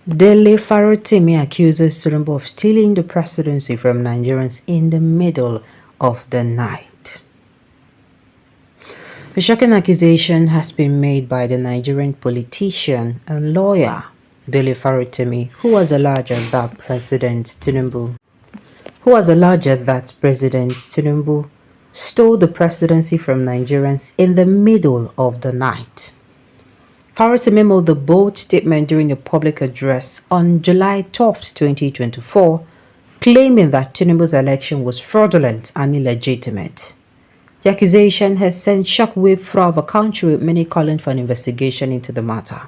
Dele Farotimi accuses Tinubu of stealing the presidency from Nigerians in the middle of the night. A shocking accusation has been made by the Nigerian politician and lawyer Dele Farotimi, who was alleged that President Tinubu stole the presidency from Nigerians in the middle of the night. Farotimi made the bold statement during a public address on July 12, 2024, claiming that Tinubu's election was fraudulent and illegitimate. The accusation has sent shockwave throughout the country, with many calling for an investigation into the matter.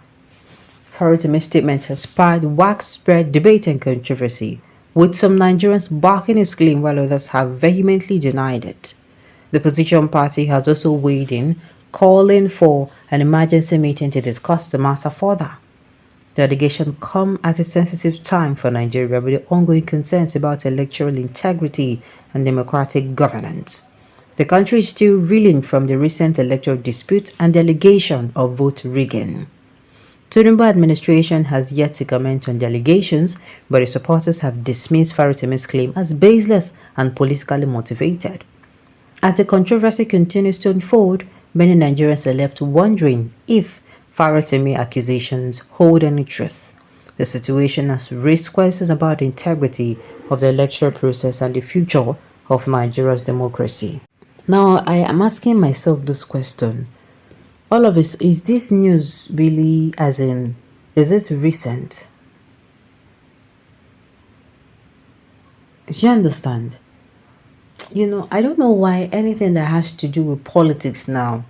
Farotimi's statement has sparked widespread debate and controversy, with some Nigerians backing his claim while others have vehemently denied it. The opposition party has also weighed in, calling for an emergency meeting to discuss the matter further. The allegation comes at a sensitive time for Nigeria, with the ongoing concerns about electoral integrity and democratic governance. The country is still reeling from the recent electoral dispute and the allegation of vote rigging. Tinubu administration has yet to comment on the allegations, but its supporters have dismissed Farotimi's claim as baseless and politically motivated. As the controversy continues to unfold, many Nigerians are left wondering if Farotimi accusations hold any truth. The situation has raised questions about the integrity of the electoral process and the future of Nigeria's democracy. Now, I am asking myself this question. All of this, is this news really, as in, is it recent? Do you understand? I don't know why anything that has to do with politics now,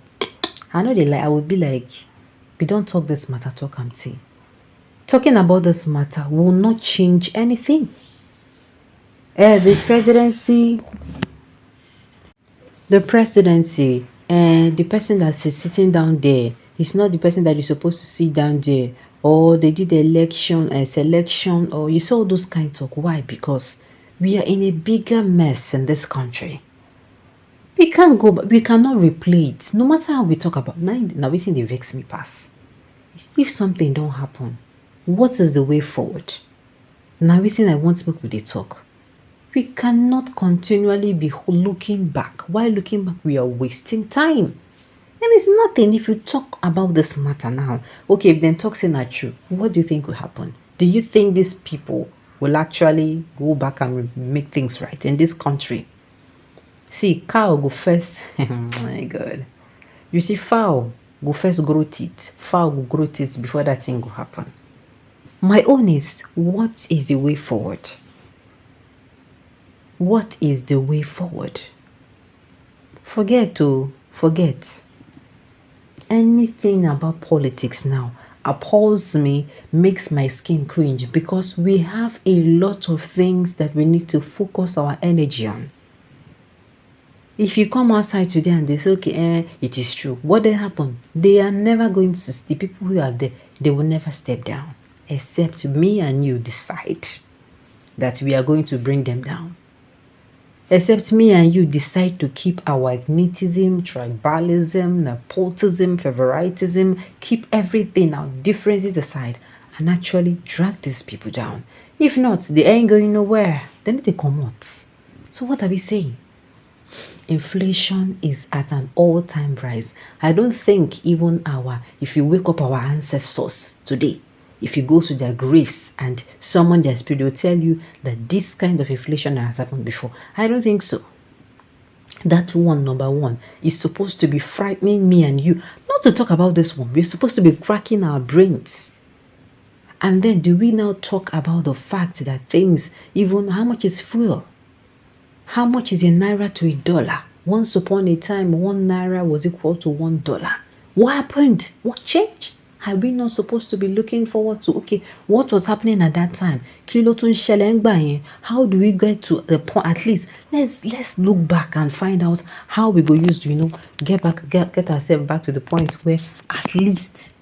I know I would be like, we don't talk this matter, talk empty. Talking about this matter will not change anything. The presidency, and the person that is sitting down there is not the person that is supposed to sit down there, or they did the election and selection, or you saw those kind of talk. Why? Because we are in a bigger mess in this country. We can't go, we cannot replay it. No matter how we talk about now we see the vex me pass. If something don't happen, what is the way forward? Now we see I want people they talk. We cannot continually be looking back. While looking back, we are wasting time. And it's nothing if you talk about this matter now. Okay, if then talk say not true, what do you think will happen? Do you think these people will actually go back and make things right in this country? See, cow go first. Oh my God. You see, fowl go first grow teeth. Fowl go grow teeth before that thing will happen. My own is, what is the way forward? What is the way forward? Forget anything about politics now appalls me, makes my skin cringe, because we have a lot of things that we need to focus our energy on. If you come outside today and they say, okay, it is true, what then happen? They are never going to, the people who are there, they will never step down, except me and you decide that we are going to bring them down. Except me and you decide to keep our ethnicism, tribalism, nepotism, favoritism, keep everything, our differences aside, and actually drag these people down. If not, they ain't going nowhere. Then they come out. So what are we saying? Inflation is at an all-time rise. I don't think even if you wake up our ancestors today, if you go to their graves and summon their spirit, they'll tell you that this kind of inflation has happened before. I don't think so. That one, number one, is supposed to be frightening me and you. Not to talk about this one. We're supposed to be cracking our brains. And then do we now talk about the fact that things, even how much is fuel? How much is a naira to a dollar? Once upon a time, 1 naira was equal to $1. What happened? What changed? Are we not supposed to be looking forward to, okay, what was happening at that time? How do we get to the point? At least let's look back and find out how we go use to, get ourselves back to the point where at least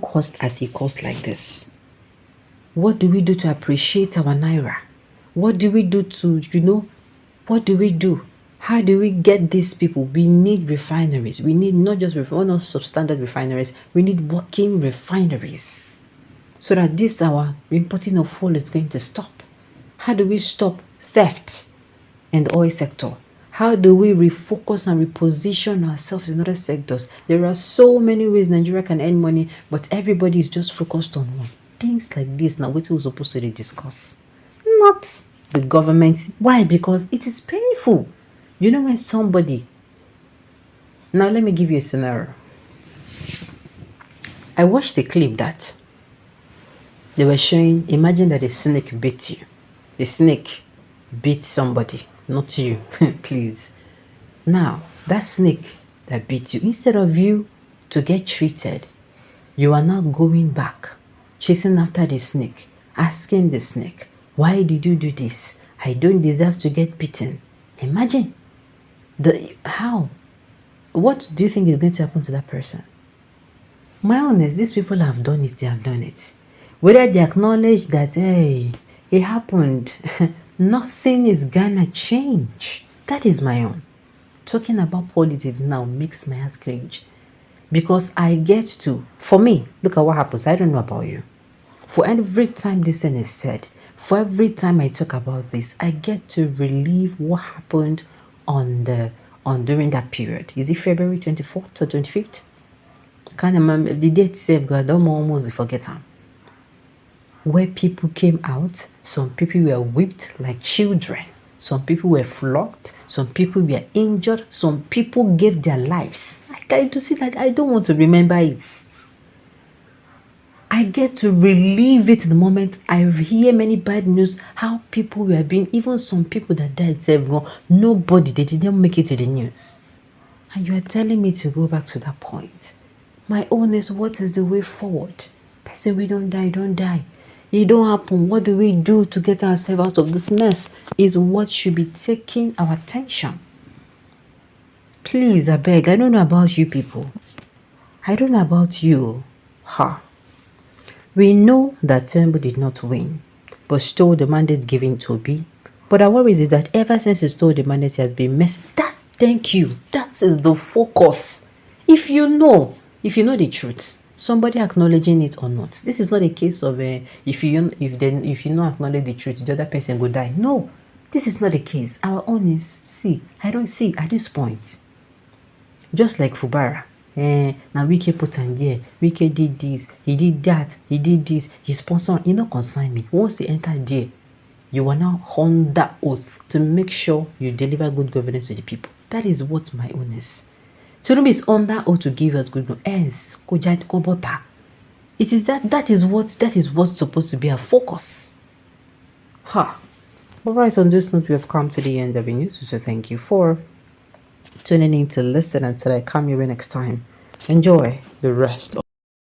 cost as it costs like this. What do we do to appreciate our naira? What do we do to, what do we do? How do we get these people? We need refineries. We need not just not substandard refineries. We need working refineries so that this our importing of oil is going to stop? How do we stop theft in the oil sector? How do we refocus and reposition ourselves in other sectors? There are so many ways Nigeria can earn money, but everybody is just focused on one. Things like this now, what we're supposed to discuss, not the government. Why? Because it is painful. You know, when somebody, now let me give you a scenario. I watched a clip that they were showing, imagine that a snake bit you. The snake beat somebody, not you. Please. Now, that snake that beat you, instead of you to get treated, you are now going back, chasing after the snake, asking the snake, why did you do this? I don't deserve to get beaten. Imagine how. What do you think is going to happen to that person? My honest, these people have done it, they have done it. Whether they acknowledge that, hey, it happened, nothing is gonna change. That is my own. Talking about politics now makes my heart cringe. Because I get to, for me, look at what happens. I don't know about you. For every time this thing is said, for every time I talk about this, I get to relive what happened during that period. Is it February 24th or 25th? I can't remember the date. Save God, I'm almost forget them. Where people came out, some people were whipped like children, some people were flogged, some people were injured, some people gave their lives. I get to see that. I don't want to remember it. I get to relive it the moment I hear many bad news, how people were being, even some people that died, nobody, they didn't make it to the news. And you are telling me to go back to that point. My own is, what is the way forward? Person, we don't die, don't die. It don't happen. What do we do to get ourselves out of this mess is what should be taking our attention. Please, I beg. I don't know about you people. I don't know about you. We know that Tinubu did not win, but stole the mandate given to Obi. But our worry is that ever since he stole the mandate, he has been messed. Thank you. That is the focus. If you know the truth, somebody acknowledging it or not. This is not a case of if you not acknowledge the truth, the other person will die. No, this is not the case. Our own is, I don't see at this point. Just like Fubara. Now Wike put on there. Wike did this, he did that, he did this, he sponsored. You know, consign me. Once you enter there, you are now under oath to make sure you deliver good governance to the people. That is what my own is. Tinubu is under oath to give us good governance. It is that is what's supposed to be our focus. Alright, on this note, we have come to the end of the news. So thank you for tuning in to listen until I come your way next time. Enjoy the rest of